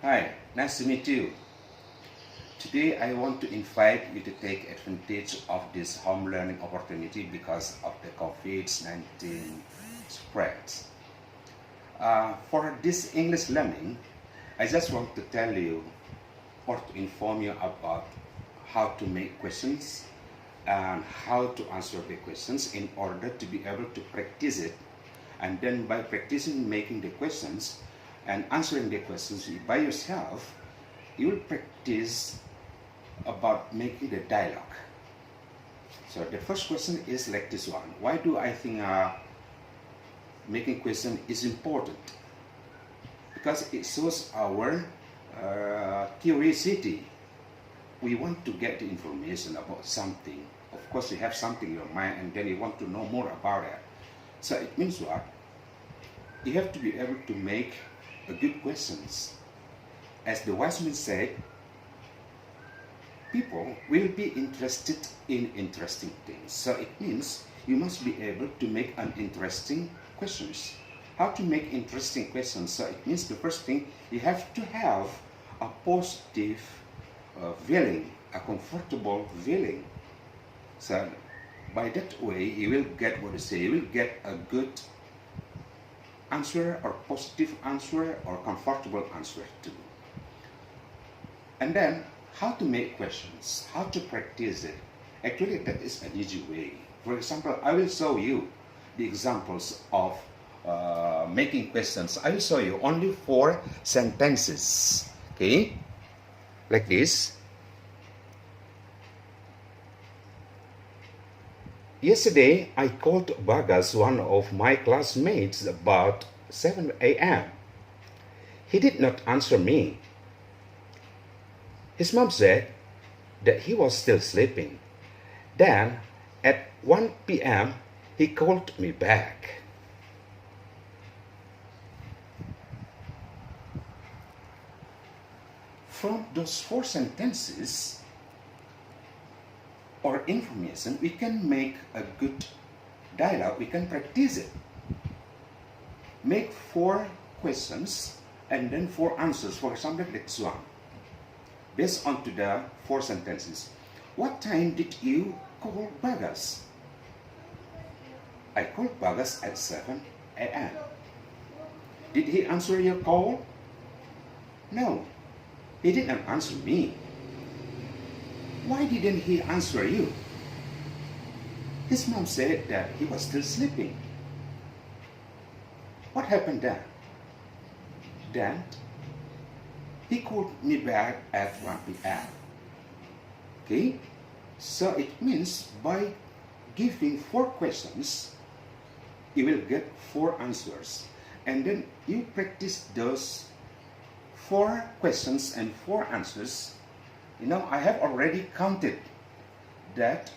Hi, nice to meet you. Today I want to invite you to take advantage of this home learning opportunity because of the COVID-19 spread. For this English learning, I just want to tell you or to inform you about how to make questions and how to answer the questions in order to be able to practice it. And then by practicing making the questions and answering the questions by yourself, you will practice about making the dialogue. So the first question is like this one. Why do I think making question is important? Because it shows our curiosity. We want to get the information about something. Of course, you have something in your mind and then you want to know more about it. So it means what? You have to be able to make a good questions. As the wise man said, people will be interested in interesting things. So it means you must be able to make an interesting questions. How to make interesting questions? So it means the first thing, you have to have a positive feeling, a comfortable feeling. So by that way, you will get what you say, you will get a good answer or positive answer or comfortable answer too. And then how to make questions, how to practice it. Actually, that is an easy way. For example, I will show you the examples of making questions. I will show you only 4 sentences. Okay, like this. Yesterday, I called Bagas, one of my classmates, about 7 a.m. He did not answer me. His mom said that he was still sleeping. Then, at 1 p.m., he called me back. From those 4 sentences or information, we can make a good dialogue, we can practice it. Make 4 questions and then 4 answers. For example, this one. Based on to the 4 sentences. What time did you call Bagas? I called Bagas at 7 a.m. Did he answer your call? No, he didn't answer me. Why didn't he answer you? His mom said that he was still sleeping. What happened then? Then he called me back at 1 p.m. Okay? So it means by giving 4 questions, you will get 4 answers. And then you practice those 4 questions and 4 answers. You know, I have already counted that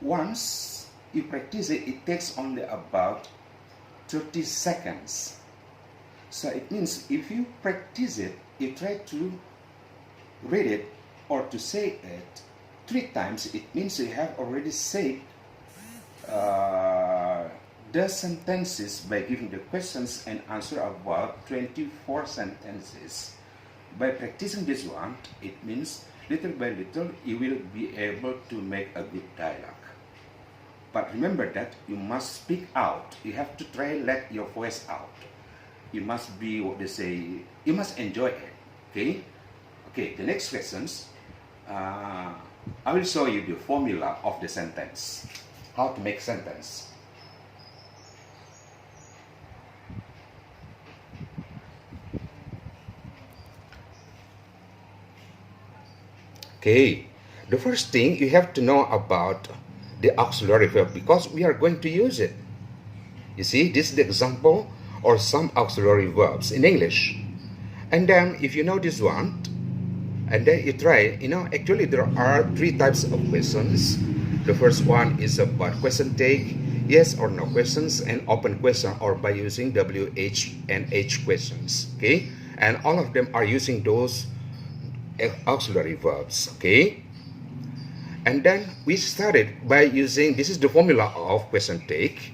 once you practice it, it takes only about 30 seconds. So it means if you practice it, you try to read it or to say it 3 times, it means you have already said the sentences by giving the questions and answer about 24 sentences. By practicing this one, it means little by little you will be able to make a good dialogue. But remember that you must speak out. You have to try let your voice out. You must be what they say, you must enjoy it. Okay? Okay, the next questions, I will show you the formula of the sentence. How to make sentence. Okay, the first thing you have to know about the auxiliary verb because we are going to use it. You see, this is the example or some auxiliary verbs in English. And then if you know this one, and then you try, you know, actually there are 3 types of questions. The first one is about question take, yes or no questions, and open question or by using WH and H questions. Okay, and all of them are using those auxiliary verbs. Okay, and then we started by using, this is the formula of question take,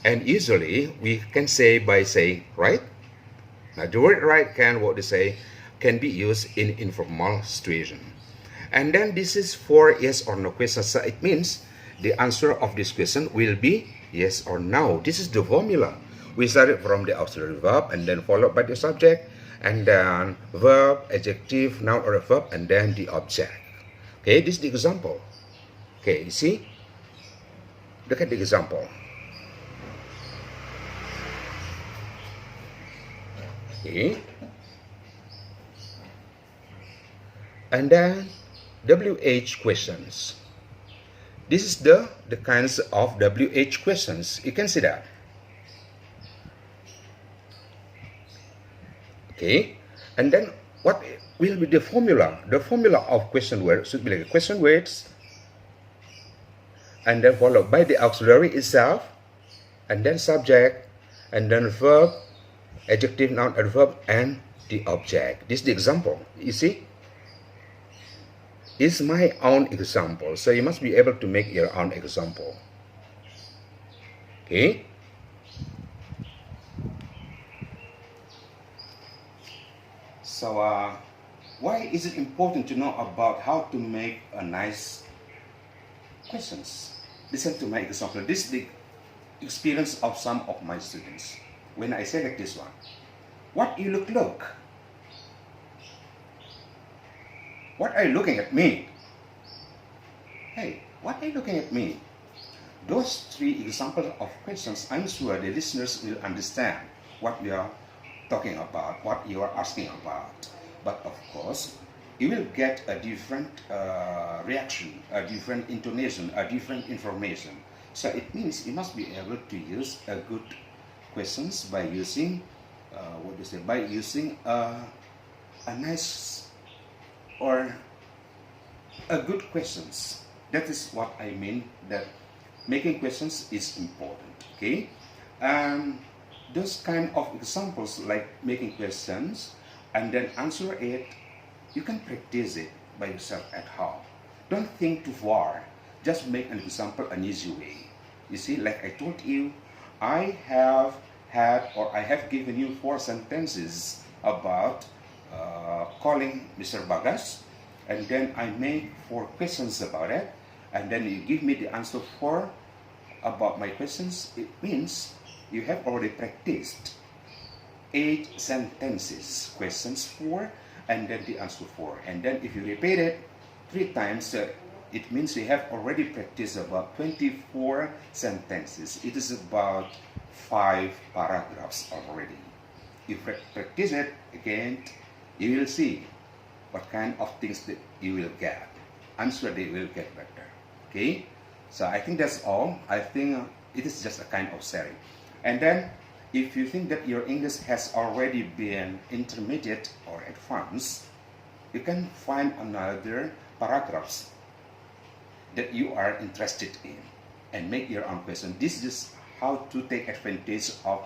and usually we can say by saying right. Now the word right can what they say can be used in informal situation. And then this is for yes or no questions. So it means the answer of this question will be yes or no. This is the formula. We started from the auxiliary verb and then followed by the subject, and then verb, adjective, noun or a verb, and then the object. Okay, this is the example. Okay, you see? Look at the example. Okay. And then WH questions. This is the kinds of WH questions. You can see that. Okay. And then what will be the formula? The formula of question word should be like question words, and then followed by the auxiliary itself, and then subject, and then verb, adjective, noun, adverb, and the object. This is the example. You see? It's my own example, so you must be able to make your own example. Okay? So, why is it important to know about how to make a nice questions? Listen to my example. This is the experience of some of my students. When I select this one, what you look? What are you looking at me? Hey, what are you looking at me? Those three examples of questions, I'm sure the listeners will understand what we are talking about, what you are asking about. But of course, you will get a different reaction, a different intonation, a different information. So it means you must be able to use a good questions by using by using a nice or a good questions. That is what I mean, that making questions is important. Okay, those kind of examples like making questions and then answer it, you can practice it by yourself at home. Don't think too far. Just make an example an easy way. You see, like I told you, I have given you 4 sentences about calling Mr. Bagas, and then I made 4 questions about it, and then you give me the answer 4 about my questions. It means you have already practiced 8 sentences, questions 4, and then the answer 4. And then if you repeat it 3 times, it means you have already practiced about 24 sentences. It is about 5 paragraphs already. If you practice it again, you will see what kind of things that you will get. I'm sure they will get better. Okay? So I think that's all. I think it is just a kind of sharing. And then, if you think that your English has already been intermediate or advanced, you can find another paragraphs that you are interested in and make your own question. This is how to take advantage of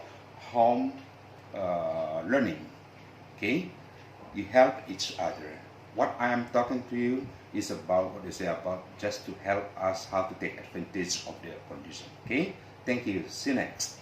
home learning. Okay, you help each other. What I am talking to you is about about just to help us how to take advantage of the condition. Okay, thank you. See you next.